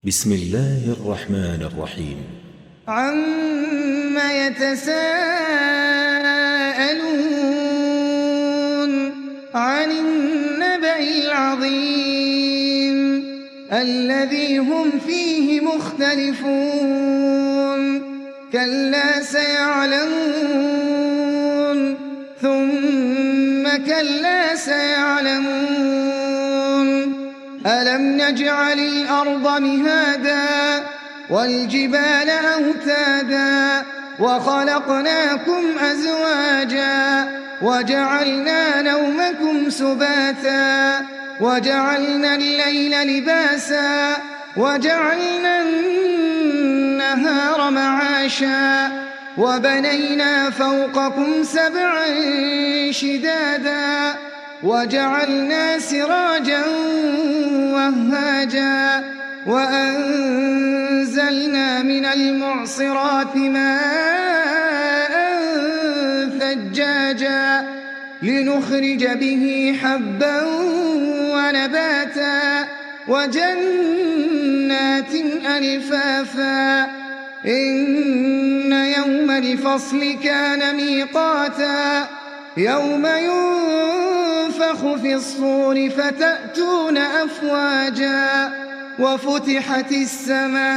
بسم الله الرحمن الرحيم. عَمَّ يَتَسَاءَلُونَ عَنِ النَّبَإِ الْعَظِيمِ الَّذِي هُمْ فِيهِ مُخْتَلِفُونَ كَلَّا سَيَعْلَمُونَ ثُمَّ كَلَّا سَيَعْلَمُونَ أَلَمْ نَجْعَلِ الْأَرْضَ مِهَادًا وَالْجِبَالَ أَوْتَادًا وَخَلَقْنَاكُمْ أَزْوَاجًا وَجَعَلْنَا نَوْمَكُمْ سُبَاتًا وَجَعَلْنَا اللَّيْلَ لِبَاسًا وَجَعَلْنَا النَّهَارَ مَعَاشًا وَبَنَيْنَا فَوْقَكُمْ سَبْعًا شِدَادًا وَجَعَلْنَا سِرَاجًا وَهَّاجًا وَأَنزَلْنَا مِنَ الْمُعْصِرَاتِ مَاءً ثَجَّاجًا لِنُخْرِجَ بِهِ حَبًّا وَنَبَاتًا وَجَنَّاتٍ أَلْفَافًا إِنَّ يَوْمَ الْفَصْلِ كَانَ مِيقَاتًا يَوْمَ يُنفَخُ فِي الصُّورِ فَتَأْتُونَ أَفْوَاجًا وَفُتِحَتِ السَّمَاءُ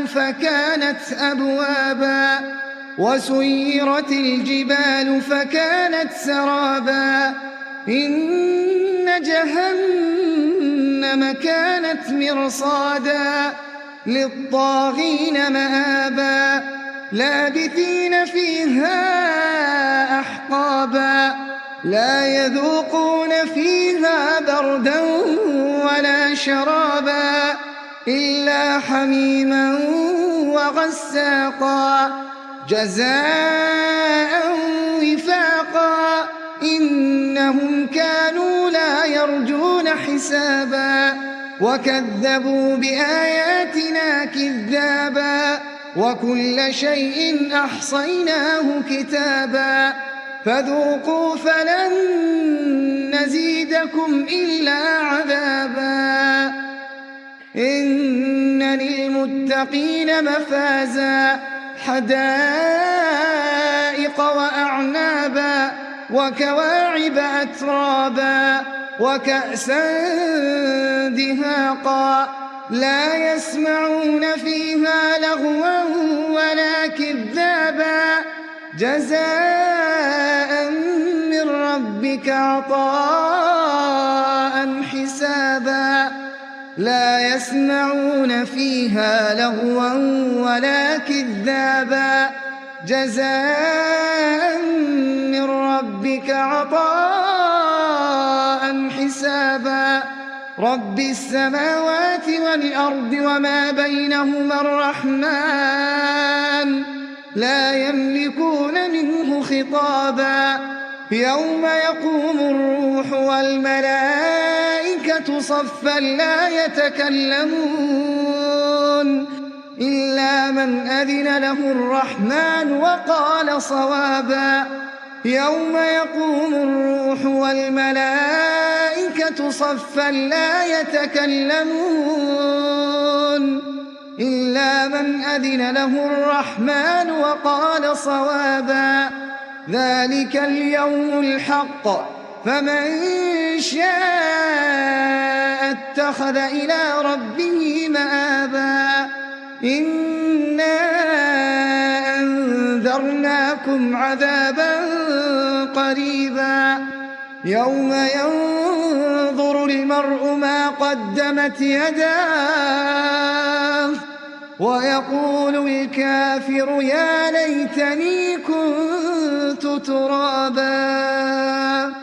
فَكَانَتْ أَبْوَابًا وَسُيِّرَتِ الْجِبَالُ فَكَانَتْ سَرَابًا إِنَّ جَهَنَّمَ كَانَتْ مِرْصَادًا لِلطَّاغِينَ مَآبًا لَابِثِينَ فِيهَا أَحْقَابًا لَا يَذُوقُونَ فِيهَا بَرْدًا وَلَا شَرَابًا إِلَّا حَمِيمًا وَغَسَّاقًا جَزَاءً وِفَاقًا إِنَّهُمْ كَانُوا لا يَرْجُونَ حِسَابًا وَكَذَّبُوا بِآيَاتِنَا كِذَّابًا وَكُلَّ شَيْءٍ أَحْصَيْنَاهُ كِتَابًا فَذُوقُوا فَلَن نَّزِيدَكُمْ إِلَّا عَذَابًا إِنَّ لِلْمُتَّقِينَ مَفَازًا حَدَائِقَ وَأَعْنَابًا وَكَوَاعِبَ أَتْرَابًا وَكَأْسًا دِهَاقًا لَا يَسْمَعُونَ فِيهَا لَغْوًا وَلَا كِذَّابًا جَزَاءً مِّن رَّبِّكَ عَطَاءً حِسَابًا لَا يَسْمَعُونَ فِيهَا لَغْوًا وَلَا كِذَّابًا جَزَاءً مِّن رَّبِّكَ عَطَاءً حِسَابًا رَبِّ السَّمَاوَاتِ وَالْأَرْضِ وَمَا بَيْنَهُمَا الرَّحْمَٰنُ لَا يَمْلِكُونَ مِنْهُ خِطَابًا يَوْمَ يَقُومُ الرُّوحُ وَالْمَلَائِكَةُ صَفًّا لَّا يَتَكَلَّمُونَ إِلَّا مَنْ أَذِنَ لَهُ الرَّحْمَٰنُ وَقَالَ صَوَابًا يَوْمَ يَقُومُ الرُّوحُ وَالْمَلَائِكَةُ صَفًّا لَّا يَتَكَلَّمُونَ إِلَّا مَنْ أَذِنَ لَهُ الرَّحْمَٰنُ وَقَالَ صَوَابًا ذَلِكَ الْيَوْمُ الْحَقُّ فَمَن شَاءَ اتَّخَذَ إِلَىٰ رَبِّهِ مَآبًا إِنَّا أَنذَرْنَاكُمْ عَذَابًا قَرِيبًا يَوْمَ يَنظُرُ الْمَرْءُ مَا قَدَّمَتْ يَدَاهُ وَيَقُولُ الْكَافِرُ يَا لَيْتَنِي كُنتُ تُرَابًا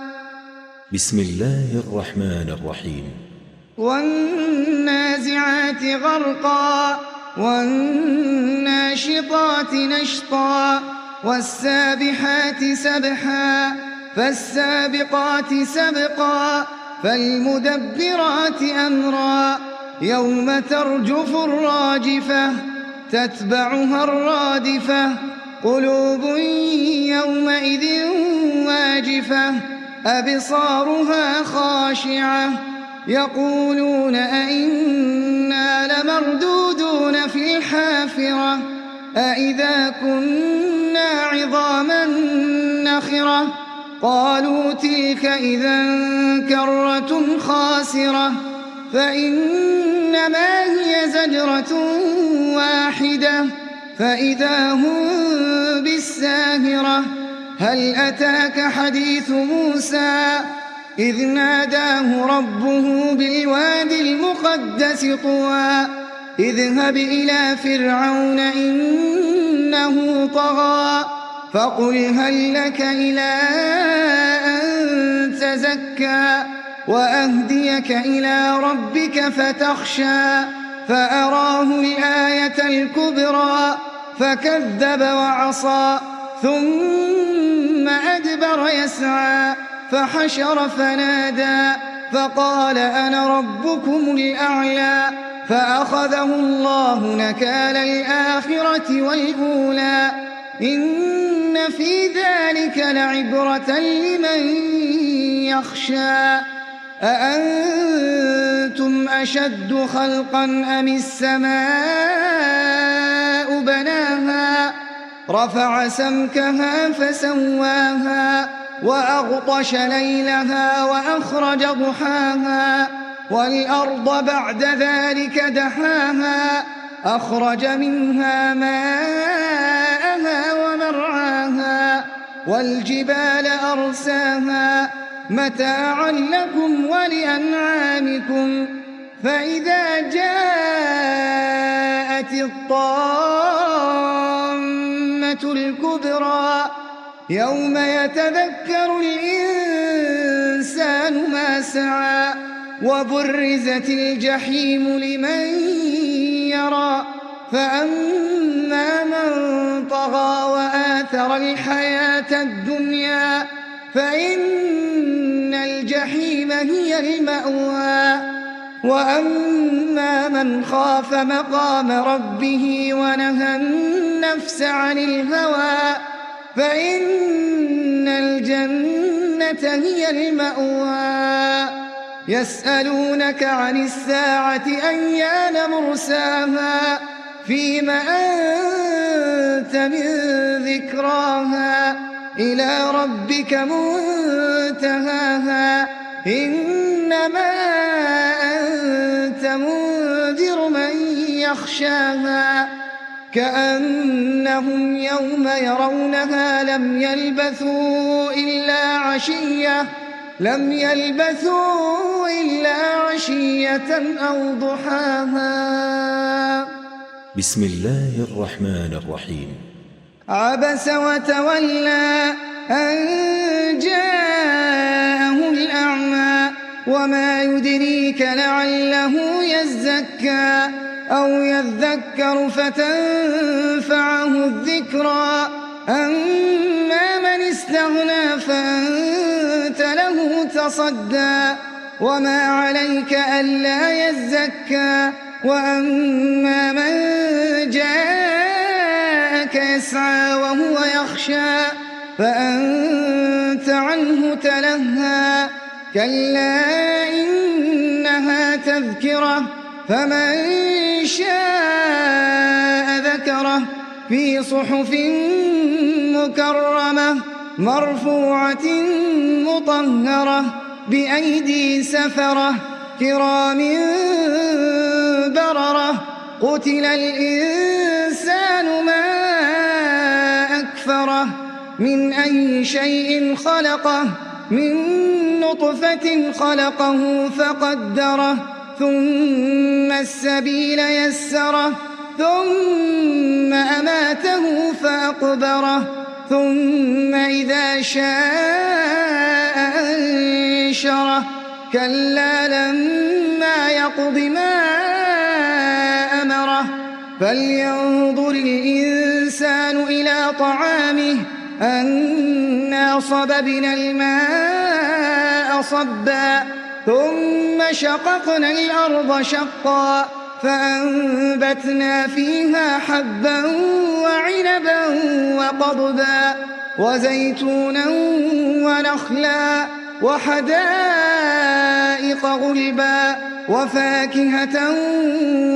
بسم الله الرحمن الرحيم. وَالنَّازِعَاتِ غَرْقًا وَالنَّاشِطَاتِ نَشْطًا وَالسَّابِحَاتِ سَبْحًا فَالسَّابِقَاتِ سَبْقًا فَالْمُدَبِّرَاتِ أَمْرًا يَوْمَ تَرْجُفُ الرَّاجِفَةُ تَتْبَعُهَا الرَّادِفَةُ قُلُوبٌ يَوْمَئِذٍ وَاجِفَةٌ أَبْصَارُهَا خَاشِعَةٌ يَقُولُونَ أَإِنَّا الحافرة أإذا كنا عظاما نخرة قالوا تلك إذا كرة خاسرة فإنما هي زجرة واحدة فإذا هم بالساهرة هل أتاك حديث موسى إذ ناداه ربه بالوادي المقدس طوى اذهب إلى فرعون إنه طغى فقل هل لك إلى أن تزكى وأهديك إلى ربك فتخشى فأراه الآية الكبرى فكذب وعصى ثم أدبر يسعى فحشر فنادى فقال أنا ربكم الأعلى فأخذه الله نكال الآخرة والأولى إن في ذلك لعبرة لمن يخشى أأنتم أشد خلقا أم السماء بناها رفع سمكها فسواها وأغطش ليلها وأخرج ضحاها والأرض بعد ذلك دحاها أخرج منها ماءها ومرعاها والجبال أرساها متاعا لكم ولأنعامكم فإذا جاءت الطامة الكبرى يوم يتذكر الإنسان ما سعى وبرزت الجحيم لمن يرى فأما من طغى وآثر الحياة الدنيا فإن الجحيم هي المأوى وأما من خاف مقام ربه ونهى النفس عن الهوى فإن الجنة هي المأوى يسألونك عن الساعة أيان مرساها فيم أنت من ذكراها إلى ربك منتهاها إنما أنت منذر من يخشاها كأنهم يوم يرونها لم يلبثوا إلا عشية أو ضحاها. بسم الله الرحمن الرحيم. عبس وتولى أن جاءه الأعمى وما يدريك لعله يزكى أو يذكر فتنفعه الذكرى أما من استغنى فأنت له تصدى وما عليك ألا يزكى وأما من جاءك يسعى وهو يخشى فأنت عنه تلهى كلا إنها تذكرة فمن شاء ذكره في صحف مكرمة مرفوعة مطهرة بأيدي سفرة كرام بررة قتل الإنسان ما أكفره من أي شيء خلقه من نطفة خلقه فقدره ثم السبيل يسره ثم أماته فأقبره ثم إذا شاء أنشره كلا لما يقض ما أمره فلينظر الإنسان إلى طعامه أنا صببنا الماء صبا ثم شققنا الأرض شقا فأنبتنا فيها حبا وعنبا وقضبا وزيتونا ونخلا وحدائق غلبا وفاكهة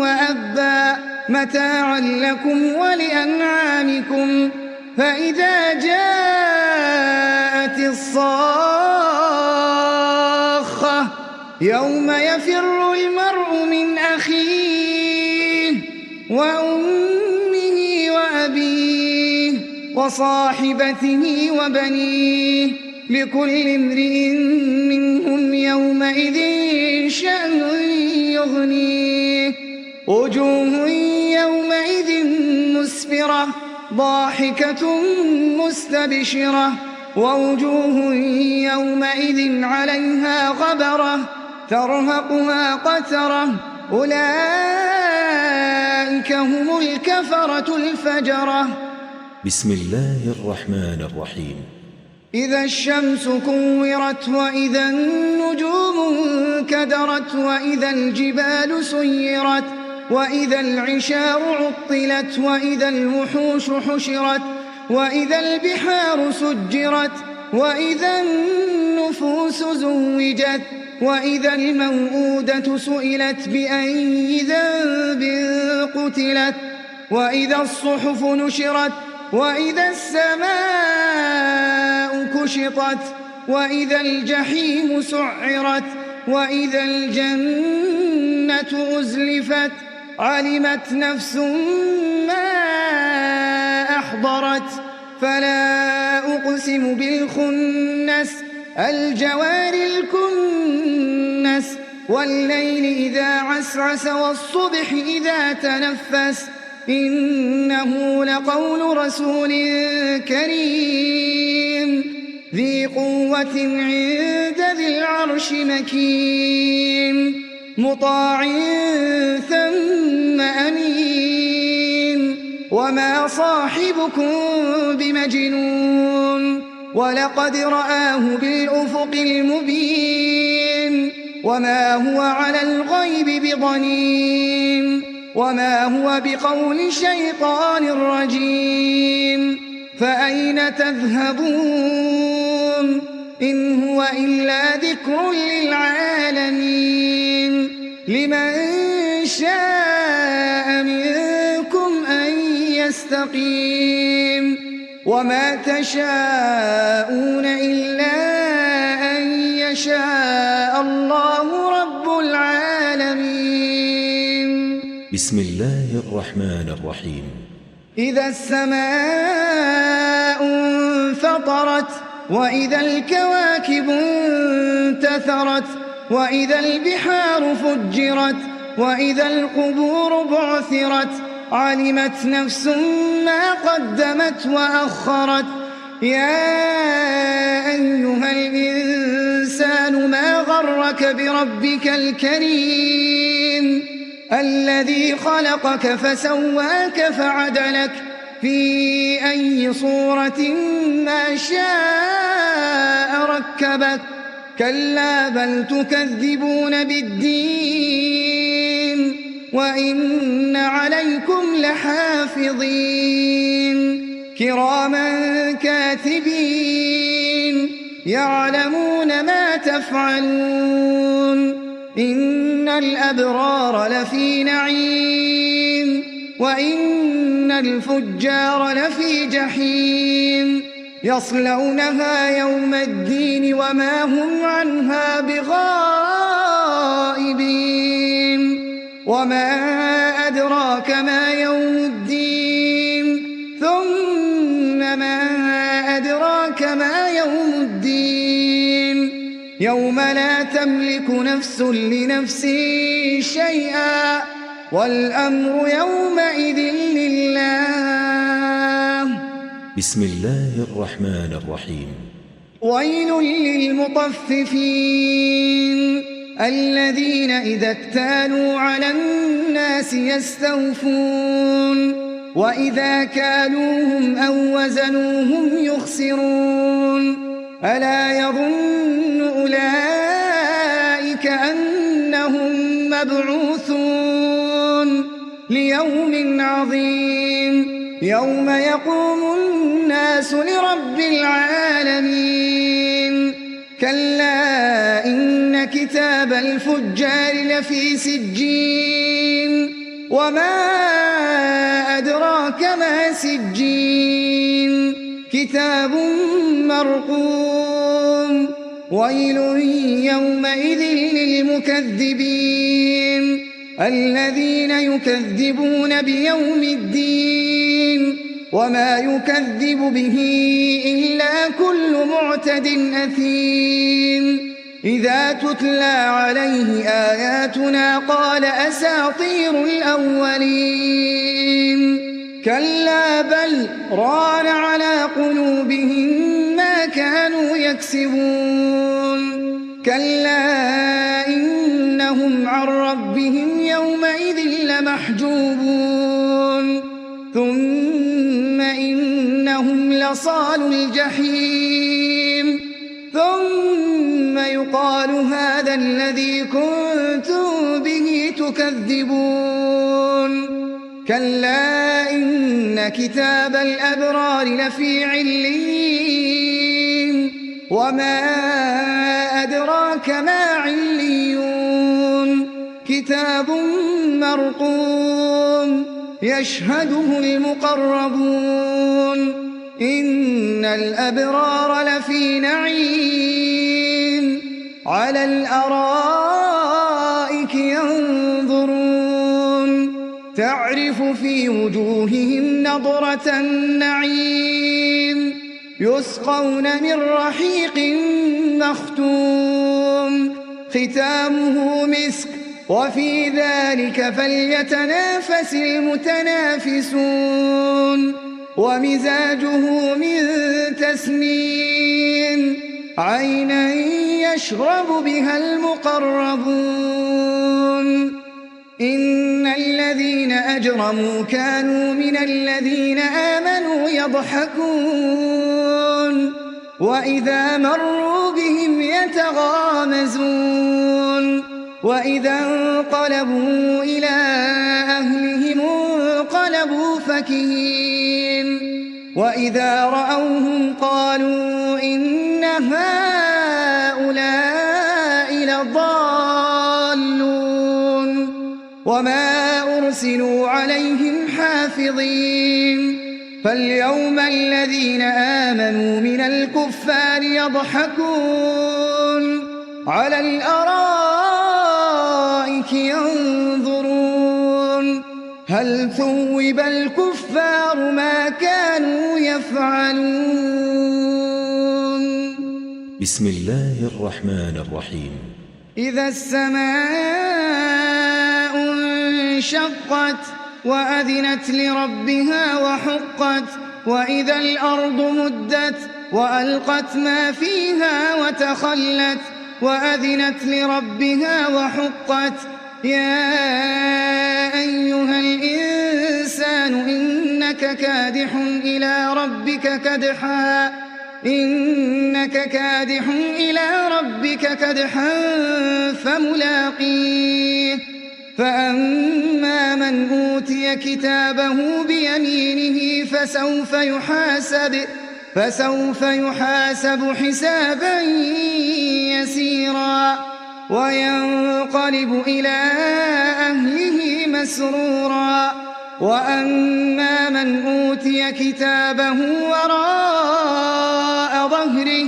وأبا متاعا لكم ولأنعامكم. فإذا جاءت الصاخة يوم يفر المرء من أخيه وأمه وأبيه وصاحبته وبنيه لكل امرئ منهم يومئذ شأن يغنيه. وجوه يومئذ مسفرة ضاحكة مستبشرة ووجوه يومئذ عليها غبرة ترهقها قترة أولئك هم الكفرة الفجرة. بسم الله الرحمن الرحيم. إذا الشمس كورت وإذا النجوم انكدرت وإذا الجبال سيرت وإذا العشار عطلت وإذا الوحوش حشرت وإذا البحار سجرت وإذا النفوس زوجت وإذا الموءودة سئلت بأي ذنب قتلت وإذا الصحف نشرت وإذا السماء كشطت وإذا الجحيم سعرت وإذا الجنة أزلفت علمت نفس ما أحضرت. فلا أقسم بالخنس الجوار الكنس والليل إذا عسعس والصبح إذا تنفس إنه لقول رسول كريم ذي قوة عند ذي العرش مكين مطاع ثم أمين وما صاحبكم بمجنون ولقد رآه بالأفق المبين وما هو على الغيب بضنين وما هو بقول شيطان رجيم. فأين تذهبون إن هو إلا ذكر للعالمين لمن شاء منكم أن يستقيم وما تشاءون إلا أن يشاء الله رب العالمين. بسم الله الرحمن الرحيم. إذا السماء انفطرت وإذا الكواكب انتثرت وإذا البحار فجرت وإذا القبور بعثرت علمت نفس ما قدمت وأخرت. يا أيها الإنسان ما غرك بربك الكريم الذي خلقك فسواك فعدلك في أي صورة ما شاء ركبك. كلا بل تكذبون بالدين وإن عليكم لحافظين كراما كاتبين يعلمون ما تفعلون. إن الأبرار لفي نعيم وإن الفجار لفي جحيم يصلونها يوم الدين وما هم عنها بغائبين. وما أدراك ما يوم الدين ثم ما أدراك ما يوم الدين يوم لا تملك نفس لنفس شيئا والأمر يومئذ لله. بسم الله الرحمن الرحيم. ويل للمطففين الذين إذا اكتالوا على الناس يستوفون وإذا كالوهم أو وزنوهم يخسرون. ألا يظن أولئك أنهم مبعوثون ليوم عظيم يوم يقوم الناس لرب العالمين. كلا إن كتاب الفجار لفي سجين وما سجين كتاب مرقوم ويل يومئذ للمكذبين الذين يكذبون بيوم الدين وما يكذب به إلا كل معتد أثيم إذا تتلى عليه آياتنا قال أساطير الأولين كلا بل ران على قلوبهم ما كانوا يكسبون كلا إنهم عن ربهم يومئذ لمحجوبون ثم إنهم لصالوا الجحيم ثم يقال هذا الذي كنتم به تكذبون كلا إن كتاب الأبرار لفي عليين وما أدراك ما عليون كتاب مرقوم يشهده المقربون إن الأبرار لفي نعيم على الأرائك ينظرون تعرف في وجوههم نضرة النعيم يسقون من رحيق مختوم ختامه مسك وفي ذلك فليتنافس المتنافسون ومزاجه من تسنيم عينا يشرب بها المقربون إن الذين أجرموا كانوا من الذين آمنوا يضحكون وإذا مروا بهم يتغامزون وإذا انقلبوا إلى أهلهم انقلبوا فكهين وإذا رأوهم قالوا إن هؤلاء لضالون وما أرسلوا عليهم حافظين فاليوم الذين آمنوا من الكفار يضحكون على الأرائك ينظرون هل ثوب الكفار ما كانوا يفعلون بسم الله الرحمن الرحيم إذا السماء انشقت وأذنت لربها وحقت وإذا الأرض مدت وألقت ما فيها وتخلت وأذنت لربها وحقت يا أيها الإنسان إنك كادح إلى ربك كدحا فملاقيه فأما من أوتي كتابه بيمينه فسوف يحاسب حسابا يسيرا وينقلب إلى أهله مسرورا وأما من أوتي كتابه وراء ظهره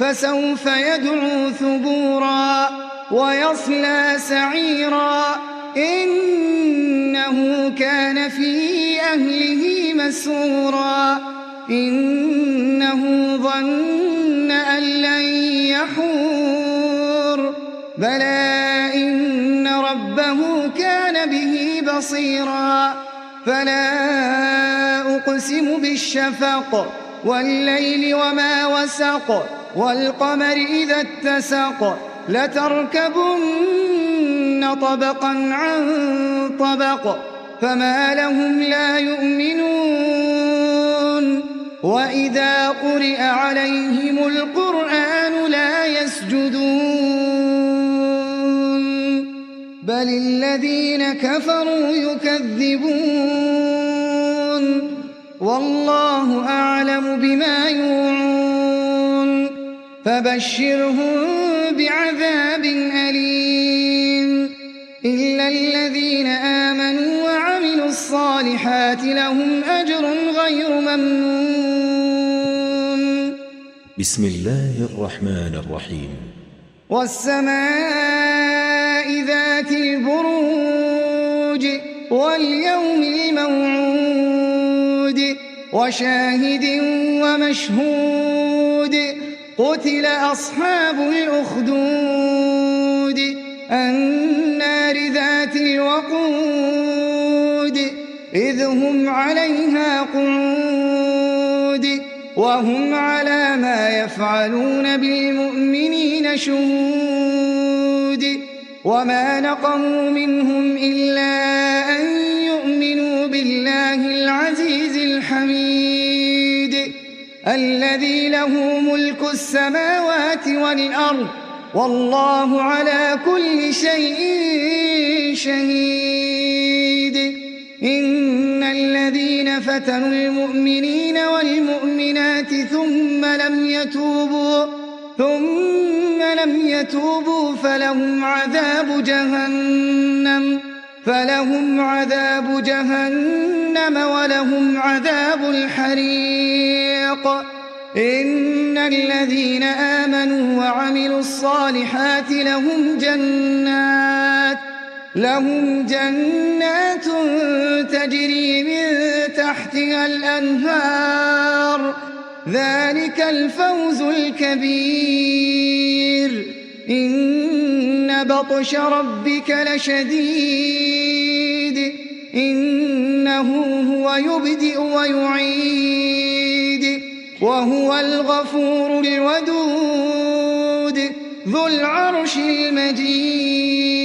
فسوف يدعو ثبورا ويصلى سعيرا إنه كان في أهله مسرورا إنه ظن أن لن يحور بلى إن ربه كان به بصيرا فلا أقسم بالشفق والليل وما وسق والقمر إذا اتسق لتركبن طبقا عن طبق فما لهم لا يؤمنون وإذا قرئ عليهم القرآن لا يسجدون بل الذين كفروا يكذبون والله أعلم بما يوعون فبشرهم بعذاب أليم إلا الذين آمنوا وعملوا الصالحات الصالحات لهم أجر غير ممنون. بسم الله الرحمن الرحيم. والسماء ذات البروج واليوم الموعود وشاهد ومشهود قتل أصحاب الأخدود النار ذات الوقود إذ هم عليها قعود وهم على ما يفعلون بالمؤمنين شهود وما نقموا منهم إلا أن يؤمنوا بالله العزيز الحميد الذي له ملك السماوات والأرض والله على كل شيء شهيد. إن الذين فتنوا المؤمنين والمؤمنات ثم لم يتوبوا فلهم عذاب جهنم ولهم عذاب الحريق. إن الذين آمنوا وعملوا الصالحات لهم جنات تجري من تحتها الأنهار ذلك الفوز الكبير. إن بطش ربك لشديد إنه هو يبدئ ويعيد وهو الغفور الودود ذو العرش المجيد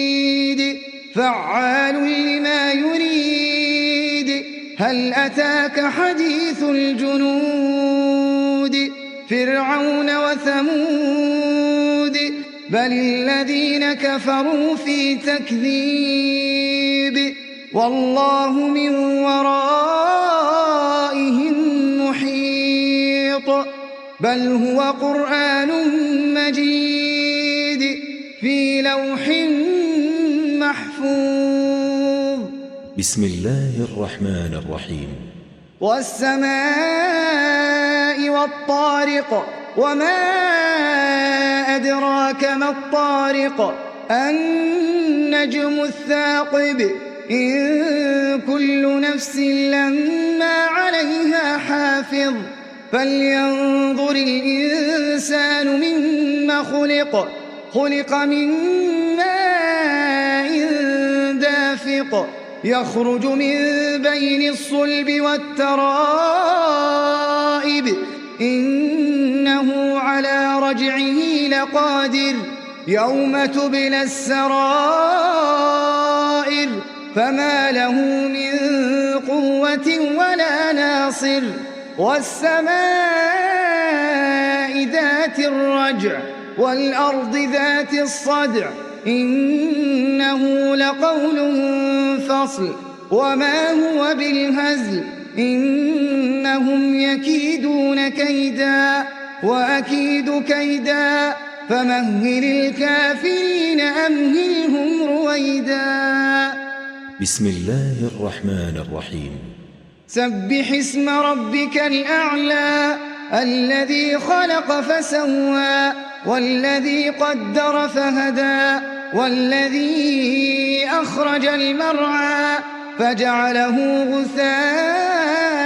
فعال لما يريد. هل أتاك حديث الجنود فرعون وثمود بل الذين كفروا في تكذيب والله من ورائهم محيط. بل هو قرآن مجيد في لوح محفوظ. بسم الله الرحمن الرحيم. والسماء والطارق وما أدراك ما الطارق النجم الثاقب إن كل نفس لما عليها حافظ. فلينظر الإنسان مما خلق من ماء دافق يخرج من بين الصلب والترائب إنه على رجعه لقادر يوم تبلى السرائر فما له من قوة ولا ناصر. والسماء ذات الرجع والأرض ذات الصدع إنه لقول فصل وما هو بالهزل إنهم يكيدون كيدا وأكيد كيدا فمهل الكافرين أمهلهم رويدا. بسم الله الرحمن الرحيم. سبح اسم ربك الأعلى الذي خلق فسوى والذي قدر فهدى والذي أخرج المرعى فجعله غثاء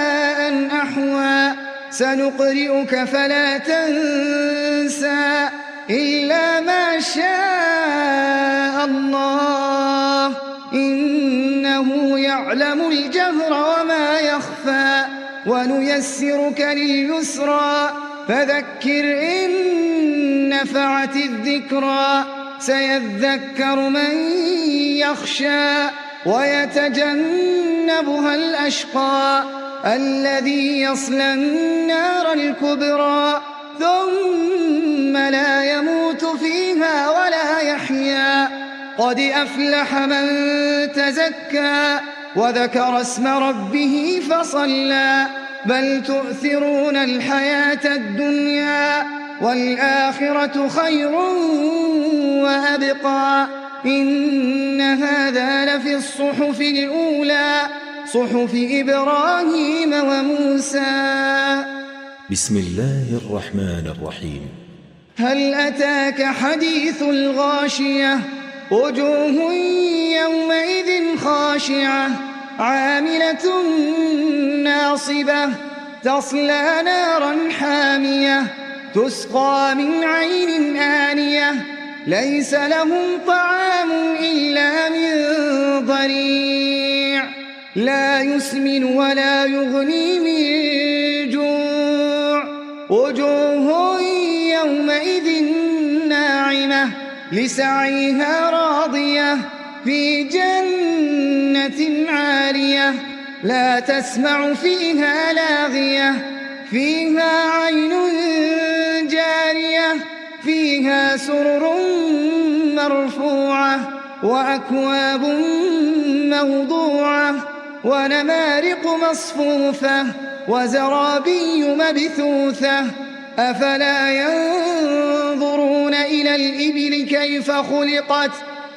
أحوى. سنقرئك فلا تنسى إلا ما شاء الله إنه يعلم الجهر وما يخفى. ونيسرك لليسرى فذكر إن نفعت الذكرى سيذكر من يخشى ويتجنبها الأشقى الذي يصلى النار الكبرى ثم لا يموت فيها ولا يحيا. قد أفلح من تزكى وذكر اسم ربه فصلى. بل تؤثرون الحياة الدنيا والآخرة خير وأبقى. إن هذا لفي الصحف الأولى صحف إبراهيم وموسى. بسم الله الرحمن الرحيم. هل أتاك حديث الغاشية وجوه يومئذ خاشعة عاملة ناصبة تصلى نارا حامية تسقى من عين آنية ليس لهم طعام إلا من ضريع لا يسمن ولا يغني من جوع وجوه يومئذ ناعمة لسعيها راضية في جنة عالية لا تسمع فيها لاغية فيها عين جارية فيها سرر مرفوعة وأكواب موضوعة ونمارق مصفوفة وزرابي مبثوثة أفلا ينظرون إلى الإبل كيف خلقت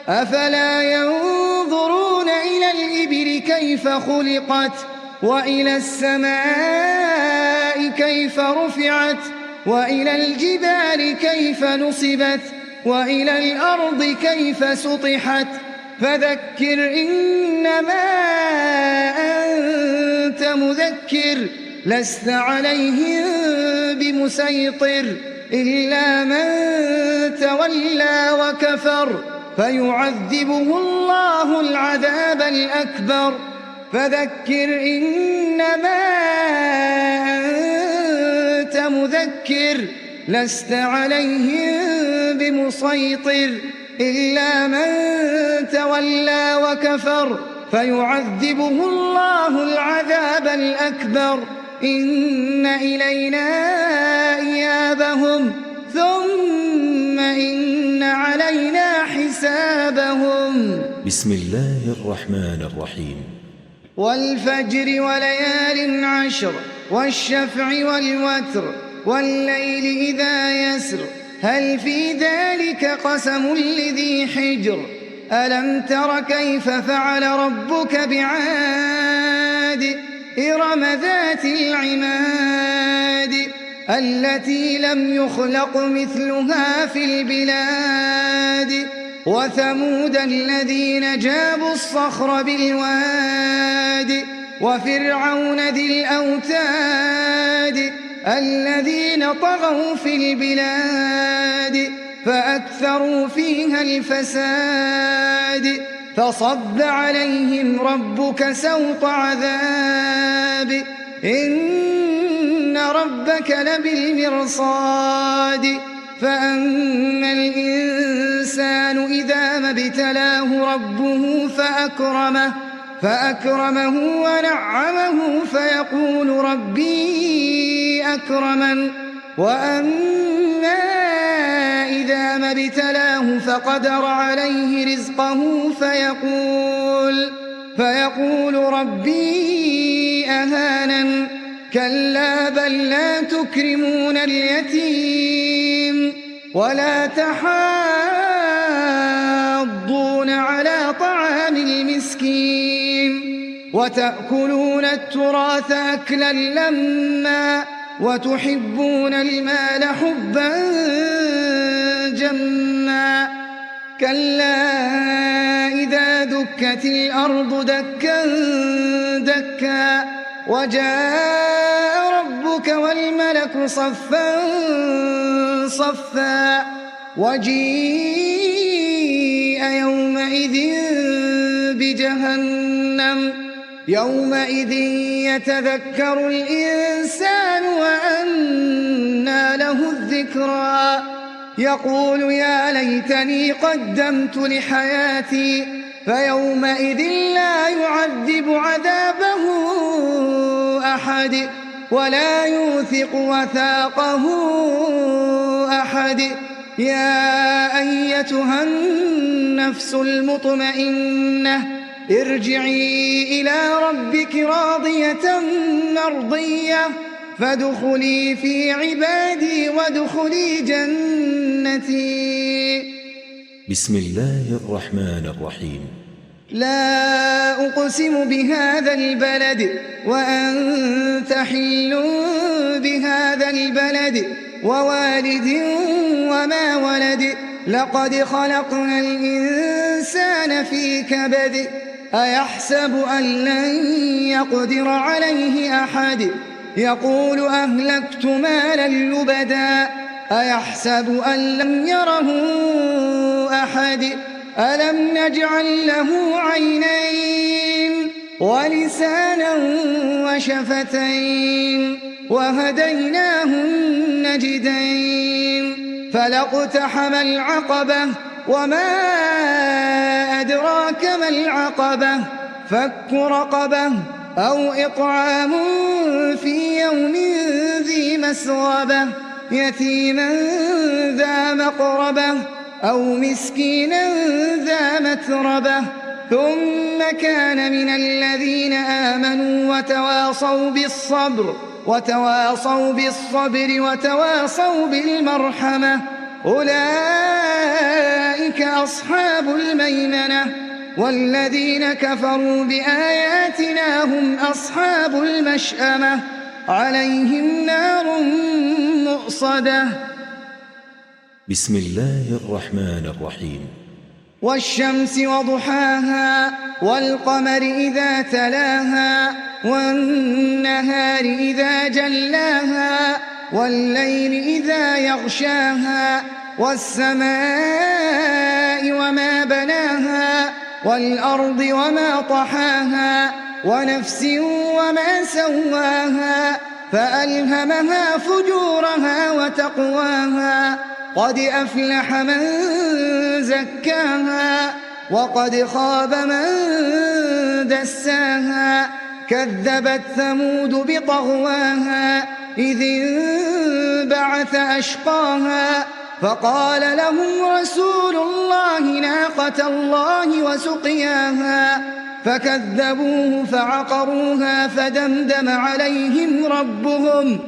أفلا ينظرون إلى الإبل كيف خلقت وإلى السماء كيف رفعت وإلى الجبال كيف نصبت وإلى الأرض كيف سطحت فذكر إنما أنت مذكر لست عليهم بمسيطر إلا من تولى وكفر فيعذبه الله العذاب الأكبر فذكر إنما أنت مذكر لست عليهم بمسيطر إلا من تولى وكفر فيعذبه الله العذاب الأكبر إن إلينا إيابهم ثم إن علينا حسابهم. بسم الله الرحمن الرحيم. والفجر وليال عشر والشفع والوتر والليل إذا يسر هل في ذلك قسم لذي حجر ألم تر كيف فعل ربك بعاد إرم ذات العماد التي لم يخلق مثلها في البلاد وثمود الذين جابوا الصخر بالواد وفرعون ذي الأوتاد الذين طغوا في البلاد فأكثروا فيها الفساد فصب عليهم ربك سوط عذاب إن ربك لبالمرصاد فأما الإنسان إذا ما ابتلاه ربه فأكرمه ونعمه فيقول ربي أكرمن وأما إذا ما ابتلاه فقدر عليه رزقه فيقول ربي أهانن كلا بل لا تكرمون اليتيم ولا تحاضون على طعام المسكين وتأكلون التراث أكلا لما وتحبون المال حبا جما كلا إذا دكت الأرض دكا دكا وجاء ربك والملك صفا صفا وجيء يومئذ بجهنم يومئذ يتذكر الإنسان وأنى له الذكرى يقول يا ليتني قدمت لحياتي فيومئذ لا يعذب عذابه أحد ولا يوثق وثاقه أحد يا أيتها النفس المطمئنة ارجعي إلى ربك راضية مرضية فادخلي في عبادي وادخلي جنتي. بسم الله الرحمن الرحيم. لا أقسم بهذا البلد وأنت حل بهذا البلد ووالد وما ولد لقد خلقنا الإنسان في كبد أيحسب أن لن يقدر عليه أحد يقول أهلكت مالا لبدا أيحسب أن لم يره أحد ألم نجعل له عينين ولسانا وشفتين وهديناه النجدين فلاقتحم العقبة وما أدراك ما العقبة فك رقبة أو إطعام في يوم ذي مسغبة يتيما ذا مقربة أو مسكينا ذا متربة ثم كان من الذين آمنوا وتواصوا بالصبر وتواصوا بالمرحمة أولئك أصحاب الميمنة والذين كفروا بآياتنا هم أصحاب المشأمة عليهم نار مؤصدة. بسم الله الرحمن الرحيم. والشمس وضحاها والقمر إذا تلاها والنهار إذا جلاها والليل إذا يغشاها والسماء وما بناها والأرض وما طحاها ونفس وما سواها فألهمها فجورها وتقواها قد أفلح من زكاها وقد خاب من دساها كذبت ثمود بطغواها إذ انبعث أشقاها فقال لهم رسول الله ناقة الله وسقياها فكذبوه فعقروها فدمدم عليهم ربهم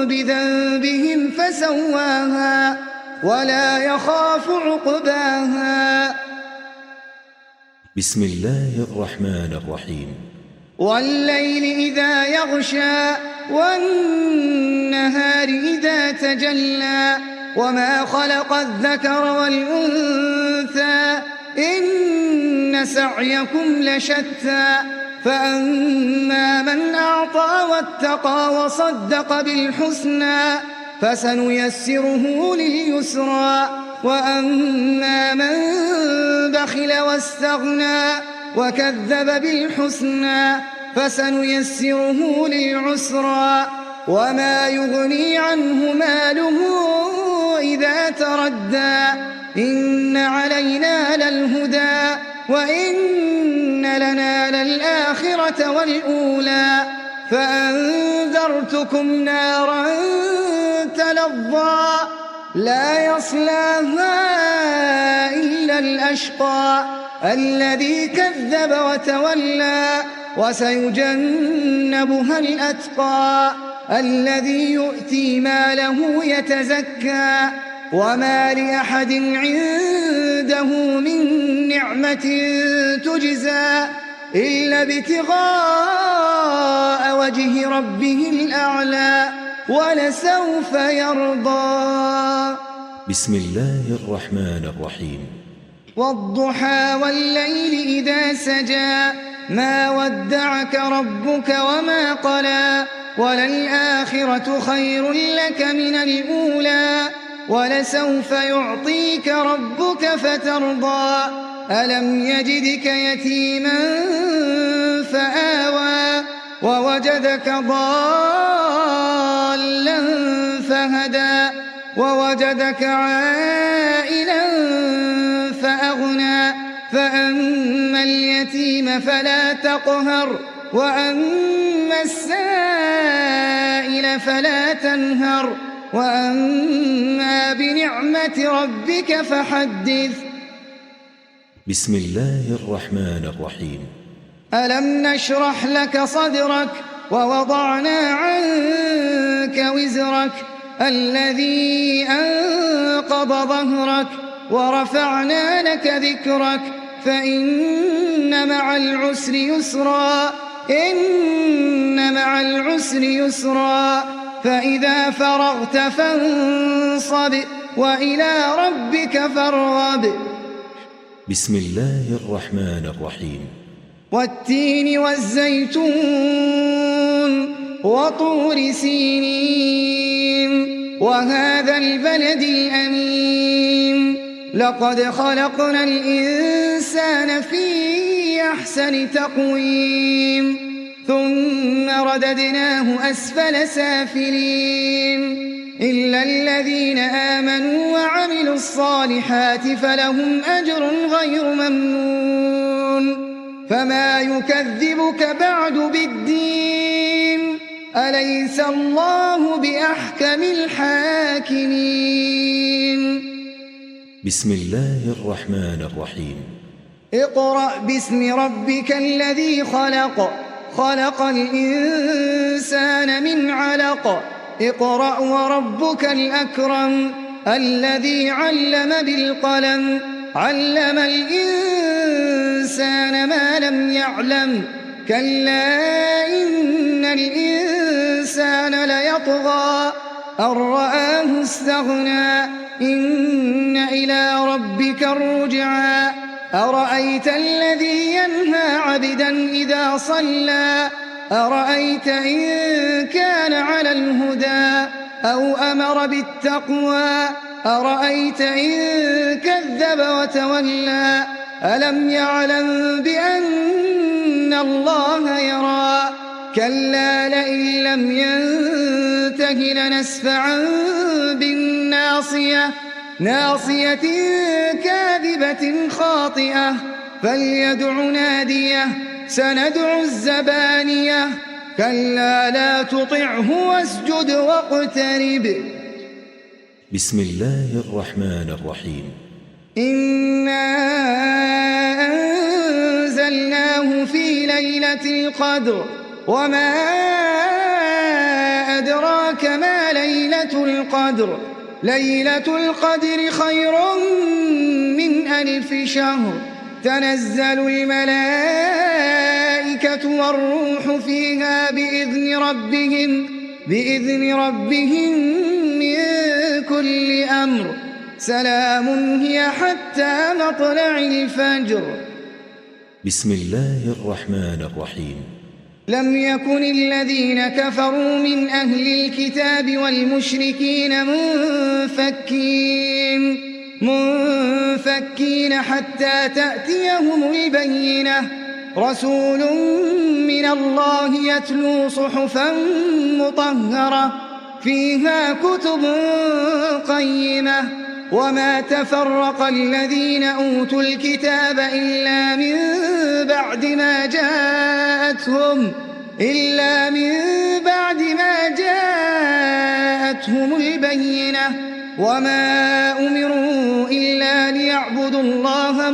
بذنبهم فسواها ولا يخاف عقباها. بسم الله الرحمن الرحيم. والليل إذا يغشى والنهار إذا تجلى وما خلق الذكر والأنثى إن سعيكم لشتى فأما من أعطى واتقى وصدق بالحسنى فسنيسره لليسرى وأما من بخل واستغنى وكذب بالحسنى فسنيسره للعسرى وما يغني عنه ماله إذا تردى إن علينا للهدى وإن لنا للآخرة والأولى فأنذرتكم نارا تلظى لا يصلاها إلا الأشقى الذي كذب وتولى وسيجنبها الأتقى الذي يؤتي ماله يتزكى وما لأحد عنده من نعمة تجزى إلا ابتغاء وجه ربه الأعلى ولسوف يرضى. بسم الله الرحمن الرحيم. والضحى والليل إذا سجى ما ودعك ربك وما قلى وللآخرة خير لك من الأولى ولسوف يعطيك ربك فترضى ألم يجدك يتيما فآوى ووجدك ضالا فهدى ووجدك عائلا فأغنى فأما اليتيم فلا تقهر وأما السائل فلا تنهر وأما بنعمة ربك فحدث. بسم الله الرحمن الرحيم. ألم نشرح لك صدرك ووضعنا عنك وزرك الذي أنقض ظهرك ورفعنا لك ذكرك فإن مع العسر يسرا إن مع العسر يسرا فإذا فرغت فانصب وإلى ربك فارغب. بسم الله الرحمن الرحيم. والتين والزيتون وطور سينين وهذا البلد الأمين لقد خلقنا الإنسان في أحسن تقويم ثم رددناه أسفل سافلين إلا الذين آمنوا وعملوا الصالحات فلهم أجر غير ممنون. فما يكذبك بعد بالدين أليس الله بأحكم الحاكمين. بسم الله الرحمن الرحيم. اقرأ باسم ربك الذي خلق خلق الإنسان من علق اقرأ وربك الأكرم الذي علم بالقلم علم الإنسان ما لم يعلم كلا إن الإنسان ليطغى أن رآه استغنى إن إلى ربك الرجعى أرأيت الذي ينهى عبدا إذا صلى أرأيت إن كان على الهدى أو أمر بالتقوى أرأيت إن كذب وتولى ألم يعلم بأن الله يرى كلا لئن لم ينته لنسفعا بالناصية ناصية كاذبة خاطئة فليدع ناديه سندع الزبانية كلا لا تطعه واسجد واقترب. بسم الله الرحمن الرحيم. إنا أنزلناه في ليلة القدر وما أدراك ما ليلة القدر ليلة القدر خير من 1000 شهر تنزل الملائكة والروح فيها بإذن ربهم من كل أمر سلام هي حتى مطلع الفجر. بسم الله الرحمن الرحيم. لم يكن الذين كفروا من أهل الكتاب والمشركين منفكين حتى تأتيهم البينة رسول من الله يتلو صحفا مطهرة فيها كتب قيمة وما تفرق الذين أوتوا الكتاب إلا من بعد ما جاءتهم البينة وما أمروا إلا ليعبدوا الله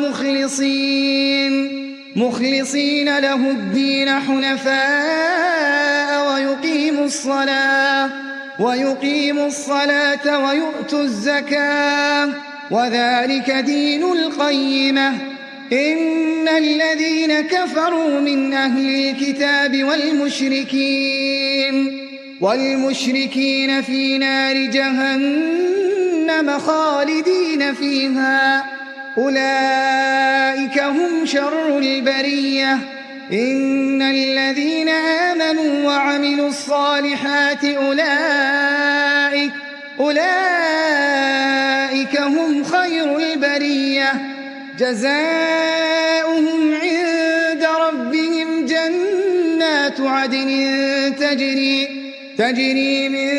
مخلصين له الدين حنفاء ويقيموا الصلاة ويؤتوا الزكاة وذلك دين القيمة. إن الذين كفروا من أهل الكتاب والمشركين في نار جهنم خالدين فيها أولئك هم شر البرية. إن الذين آمنوا وعملوا الصالحات أولئك هم خير البرية جزاؤهم عند ربهم جنات عدن تجري من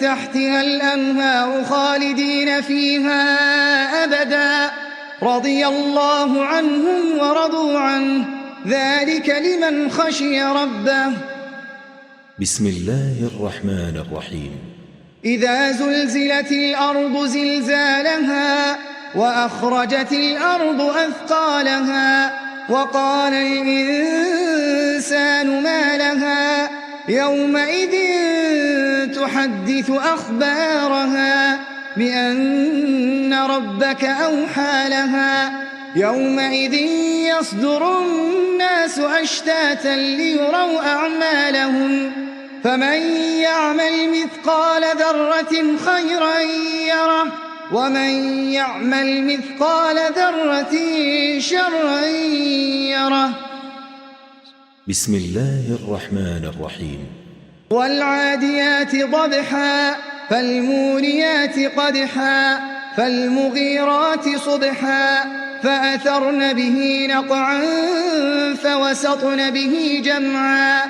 تحتها الأنهار خالدين فيها أبدا رضي الله عنهم ورضوا عنه ذلك لمن خشي ربه. بسم الله الرحمن الرحيم. إذا زلزلت الأرض زلزالها وأخرجت الأرض أثقالها وقال الإنسان ما لها يومئذ تحدث أخبارها بأن ربك أوحى لها يومئذ يصدر الناس أشتاتا ليروا أعمالهم فمن يعمل مثقال ذرة خيرا يره ومن يعمل مثقال ذرة شرا يره. بسم الله الرحمن الرحيم. والعاديات ضبحا فالموريات قدحا فالمغيرات صبحا فأثرن به نقعا فوسطن به جمعا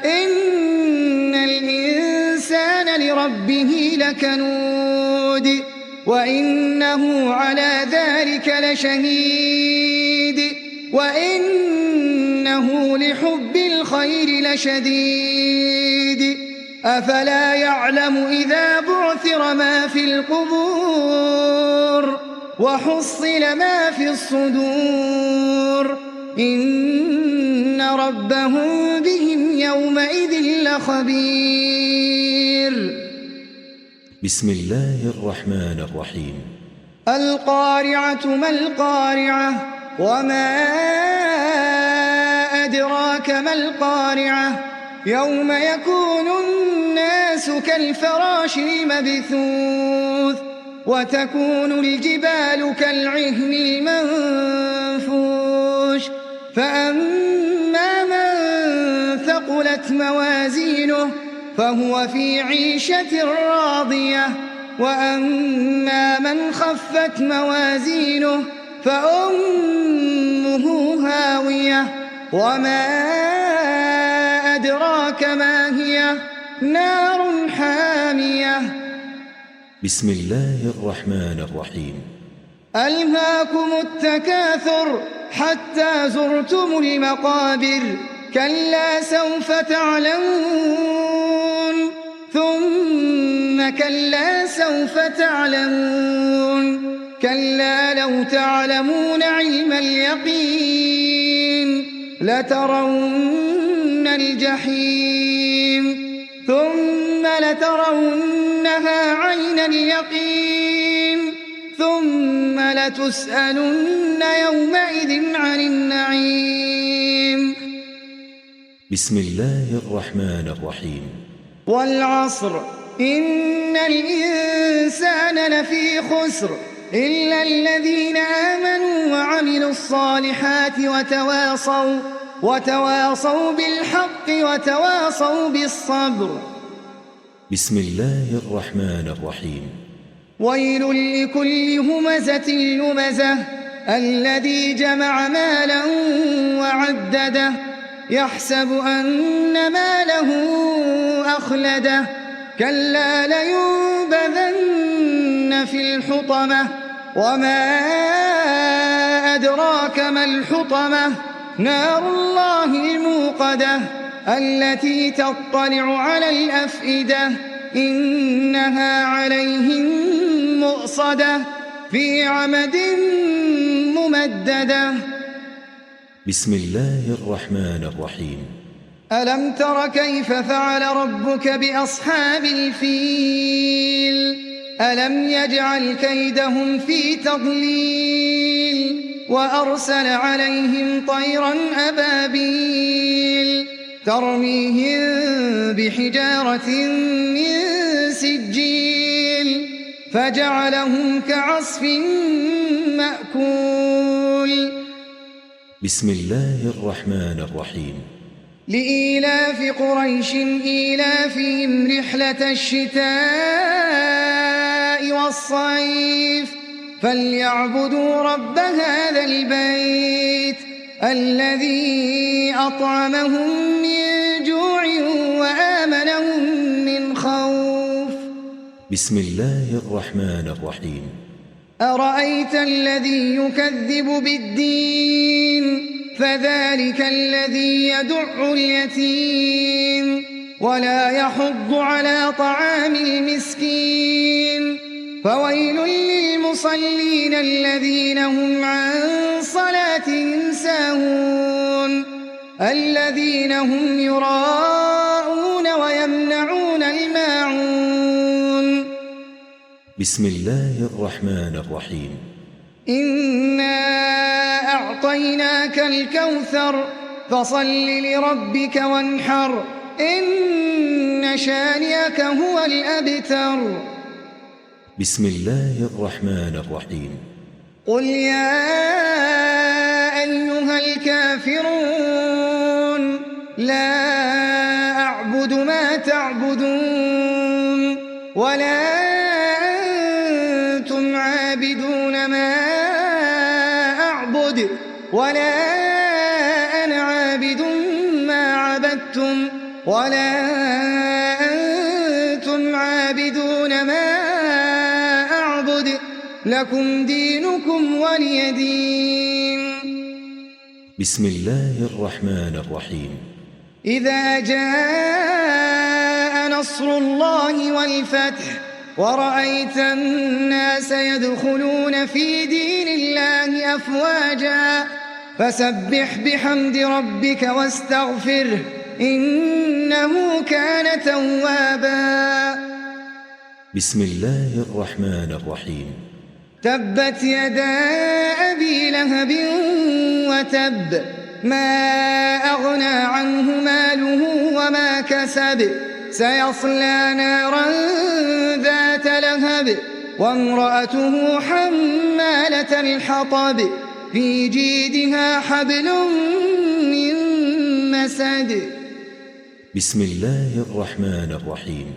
إن الإنسان لربه لكنود وإنه على ذلك لشهيد وإنه لحب الخير لشديد أفلا يعلم إذا بعثر ما في القبور وحصل ما في الصدور إن ربهم بهم يومئذ لخبير. بسم الله الرحمن الرحيم. القارعة ما القارعة وما أدراك ما القارعة يوم يكون الناس كالفراش المبثوث وتكون الجبال كالعهن المنفوش فأما من ثقلت موازينه فهو في عيشة راضية وأما من خفت موازينه فأمه هاوية وما أدراك ما هي نار حامية. بسم الله الرحمن الرحيم. ألهاكم التكاثر حتى زرتم المقابر كلا سوف تعلمون ثم كلا سوف تعلمون كلا لو تعلمون علم اليقين لترون الجحيم ثم لترونها عين اليقين ثم لتسألن يومئذ عن النعيم. بسم الله الرحمن الرحيم. والعصر إن الإنسان لفي خسر إلا الذين آمنوا وعملوا الصالحات وتواصوا بالحق وتواصوا بالصبر. بسم الله الرحمن الرحيم. ويل لكل همزة لمزة الذي جمع مالا وعدده يحسب أن ماله أخلده كلا لينبذن في الحطمة وما أدراك ما الحطمة نار الله الموقدة التي تطلع على الأفئدة إنها عليهم مؤصدة في عمد ممددة. بسم الله الرحمن الرحيم. ألم تر كيف فعل ربك بأصحاب الفيل ألم يجعل كيدهم في تضليل وأرسل عليهم طيرا أبابيل ترميهم بحجارة من سجيل فجعلهم كعصف مأكول. بسم الله الرحمن الرحيم. لإيلاف قريش إيلافهم رحلة الشتاء والصيف فليعبدوا رب هذا البيت الذي أطعمهم من جوع وآمنهم من خوف. بسم الله الرحمن الرحيم. أرأيت الذي يكذب بالدين فذلك الذي يدع اليتيم ولا يحض على طعام المسكين فويل للمصلين الذين هم عن صلاتهم ساهون الذين هم يراءون ويمنعون الماعون. بسم الله الرحمن الرحيم. إنا أعطيناك الكوثر فصل لربك وانحر إن شانئك هو الأبتر. بسم الله الرحمن الرحيم. قل يا أيها الكافرون لا أعبد ما تعبدون ولا أنتم عابدون ما أعبد ولا أنا عابد ما عبدتم ولا أنتم عابدون ما أعبد لكم دينكم ولي دين. بسم الله الرحمن الرحيم. إذا جاء نصر الله والفتح ورأيت الناس يدخلون في دين الله أفواجا فسبح بحمد ربك واستغفره إنه كان توابا. بسم الله الرحمن الرحيم. تبت يدا أبي لهب وتب ما أغنى عنه ماله وما كسب سيصلى نارا ذات لهب وامرأته حمالة الحطب في جيدها حبل من مسد. بسم الله الرحمن الرحيم.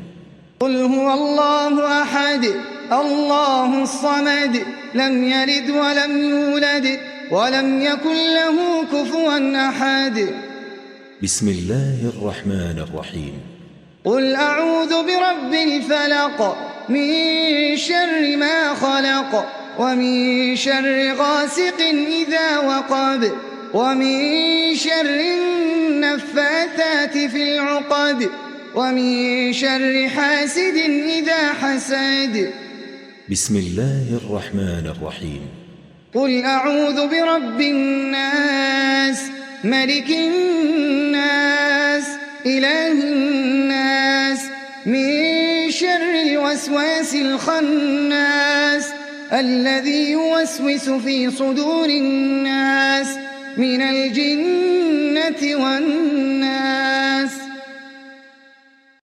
قل هو الله أحد الله الصمد لم يلد ولم يولد ولم يكن له كفوا أحد. بسم الله الرحمن الرحيم. قل أعوذ برب الفلق من شر ما خلق ومن شر غاسق إذا وقب ومن شر النفاثات في العقد ومن شر حاسد إذا حسد. بسم الله الرحمن الرحيم. قل أعوذ برب الناس ملك الناس إله الناس من شر الوسواس الخناس الذي يوسوس في صدور الناس من الجنة والناس.